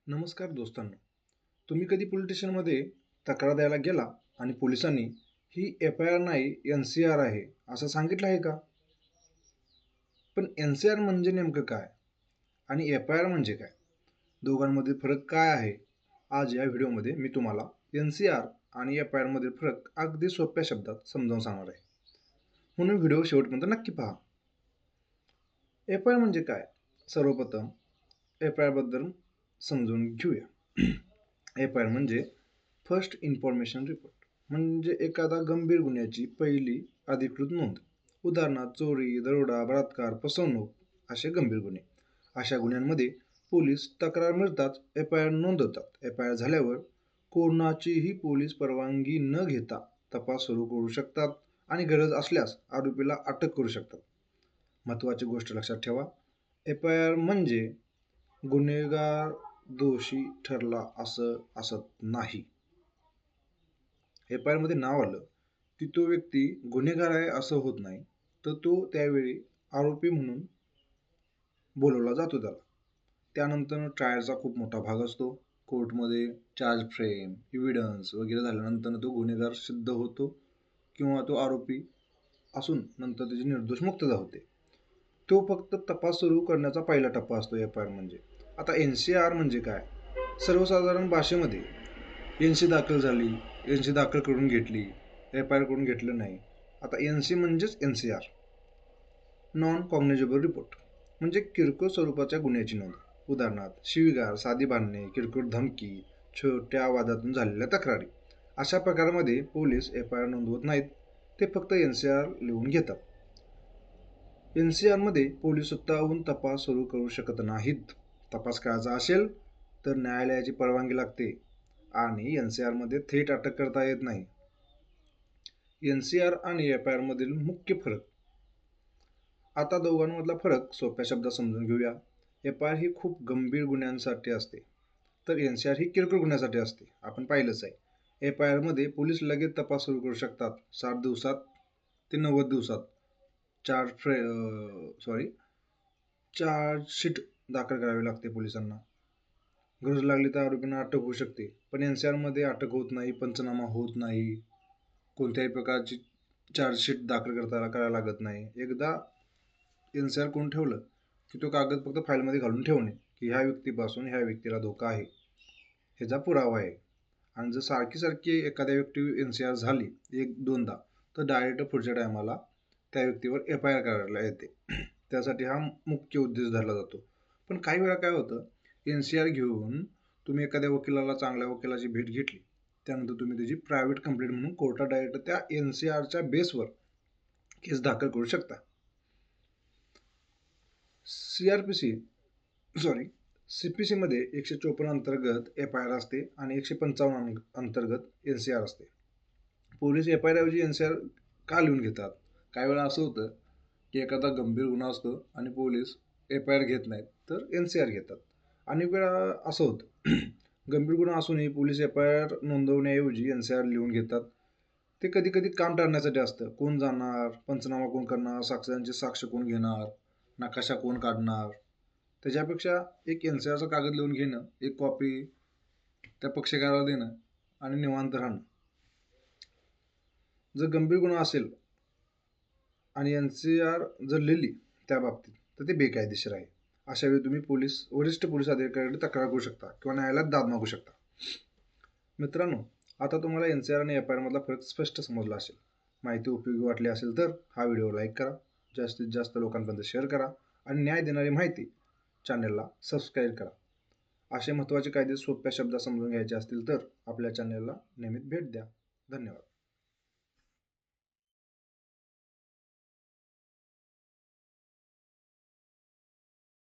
नमस्कार दोस्तांनो. तुम्ही कधी पोलीस स्टेशनमध्ये तक्रार द्यायला गेला आणि पोलिसांनी ही एफ-आय-आर नाही एन-सी-आर आहे असं सांगितलं आहे का? पण एन-सी-आर म्हणजे नेमकं काय आणि एफ-आय-आर म्हणजे काय? दोघांमधील फरक काय आहे? आज या व्हिडिओमध्ये मी तुम्हाला एन-सी-आर आणि एफ-आय-आर मधील फरक अगदी सोप्या शब्दात समजावून सांगणार आहे. म्हणून व्हिडिओ शेवटपर्यंत नक्की पहा. एफ-आय-आर म्हणजे काय? सर्वप्रथम एफ-आय-आर बद्दल समजून घेऊया. एफ-आय-आर म्हणजे फर्स्ट इन्फॉर्मेशन रिपोर्ट, म्हणजे एखादा गंभीर गुन्ह्याची पहिली अधिकृत नोंद. उदाहरणार्थ चोरी, दरोडा, बलात्कार, फसवणूक असे गंभीर गुन्हे. अशा गुन्ह्यांमध्ये पोलीस तक्रार मिळताच एफ-आय-आर नोंदवतात. एफ-आय-आर झाल्यावर कोणाचीही पोलीस परवानगी न घेता तपास सुरू करू शकतात आणि गरज असल्यास आरोपीला अटक करू शकतात. महत्त्वाची गोष्ट लक्षात ठेवा, एफ-आय-आर म्हणजे गुन्हेगार दोषी ठरला असं असत नाही. एफ-आय-आर मध्ये नाव आलं की तो व्यक्ती गुन्हेगार आहे असं होत नाही, तर तो त्यावेळी आरोपी म्हणून बोलवला जातो त्याला. त्यानंतर ट्रायलचा खूप मोठा भाग असतो. कोर्टमध्ये चार्ज फ्रेम, एव्हिडन्स वगैरे झाल्यानंतर तो गुन्हेगार सिद्ध होतो किंवा तो आरोपी असून नंतर त्याची निर्दोष मुक्तता होते. तो फक्त तपास सुरू करण्याचा पहिला टप्पा असतो एफ-आय-आर म्हणजे. आता एन-सी-आर म्हणजे काय? सर्वसाधारण भाषेमध्ये एन-सी दाखल झाली, एन-सी दाखल करून घेतली, एफ-आय-आर करून घेतलं नाही. आता एन-सी म्हणजेच एन-सी-आर, नॉन कॉग्निजेबल रिपोर्ट, म्हणजे किरकोळ स्वरूपाच्या गुन्ह्याची नोंद. उदाहरणार्थ शिवीगाळ, साधी भांडणे, किरकोळ धमकी, छोट्या वादातून झालेल्या तक्रारी. अशा प्रकारामध्ये पोलीस एफ-आय-आर नोंदवत नाहीत, ते फक्त एन-सी-आर लिहून घेतात. एन-सी-आर मध्ये पोलीस स्वतःहून तपास सुरू करू शकत नाहीत. तपास करायचा असेल तर न्यायालयाची परवानगी लागते आणि एन-सी-आर मध्ये थेट अटक करता येत नाही. एन-सी-आर आणि एफ-आय-आर मधील मुख्य फरक. आता दोघांमधला फरक सोप्या शब्दात समजून घेऊया. एफ-आय-आर ही खूप गंभीर गुन्ह्यांसाठी असते, तर एन-सी-आर ही किरकोळ गुन्ह्यासाठी असते. आपण पाहिलंच आहे. एफ-आय-आर मध्ये पोलीस लगेच तपास सुरू करू शकतात. 60 दिवसात ते 90 दिवसात चार्जशीट दाखल करावी लागते पोलिसांना. गरज लागली तर आरोपींना अटक होऊ शकते. पण एन-सी-आर मध्ये अटक होत नाही, पंचनामा होत नाही, कोणत्याही प्रकारची चार्जशीट दाखल करायला लागत नाही. एकदा एन-सी-आर करून ठेवलं की तो कागद फक्त फाईलमध्ये घालून ठेवणे की ह्या व्यक्तीपासून ह्या व्यक्तीला धोका आहे, ह्याचा पुरावा आहे. आणि जर सारखी एखाद्या व्यक्ती एन-सी-आर झाली एक दोनदा, तर डायरेक्ट पुढच्या टायमाला त्या व्यक्तीवर एफ-आय-आर करायला येते. त्यासाठी हा मुख्य उद्देश धरला जातो. पण काही वेळा काय होतं, एन-सी-आर घेऊन तुम्ही एखाद्या वकिलाला, चांगल्या वकिलाची भेट घेतली, त्यानंतर तुम्ही त्याची प्रायव्हेट कंप्लेंट म्हणून कोर्टात डायरेक्ट त्या एन-सी-आरच्या बेसवर केस दाखल करू शकता. सीपीसी मध्ये 154 अंतर्गत एफ-आय-आर असते आणि 155 अंतर्गत एन-सी-आर असते. पोलीस एफ-आय-आर ऐवजी एन-सी-आर का लिहून घेतात? काही वेळा असं होतं की एखादा गंभीर गुन्हा असतो आणि पोलीस एफ-आय-आर घेत नाहीत, तर एन-सी-आर घेतात. अनेक वेळा असं होतं गंभीर गुन्हा असूनही पोलीस एफ-आय-आर नोंदवण्याऐवजी एन-सी-आर लिहून घेतात. ते कधी कधी काम टाळण्यासाठी असतं. कोण जाणार, पंचनामा कोण करणार, साक्षीदारांची साक्ष कोण घेणार, नकाशा कोण काढणार. त्याच्यापेक्षा एक एन-सी-आरचा कागद लिहून घेणं, एक कॉपी त्या पक्षकाराला देणं आणि निवांत राहणं. जर गंभीर गुन्हा असेल आणि एन-सी-आर जर लिहिली त्या बाबतीत, तर ते बेकायदेशीर आहे. अशा वेळी तुम्ही वरिष्ठ पोलीस अधिकाऱ्याकडे तक्रार करू शकता किंवा न्यायालयात दाद मागू शकता. मित्रांनो, आता तुम्हाला एन-सी-आर आणि एफ-आय-आर मधला फरक स्पष्ट समजला असेल. माहिती उपयोगी वाटली असेल तर हा व्हिडिओ लाईक करा, जास्तीत जास्त लोकांपर्यंत शेअर करा आणि न्याय देणारी माहिती चॅनलला सबस्क्राईब करा. असे महत्त्वाचे कायदे सोप्या शब्दात समजून घ्यायचे असतील तर आपल्या चॅनलला नियमित भेट द्या. धन्यवाद.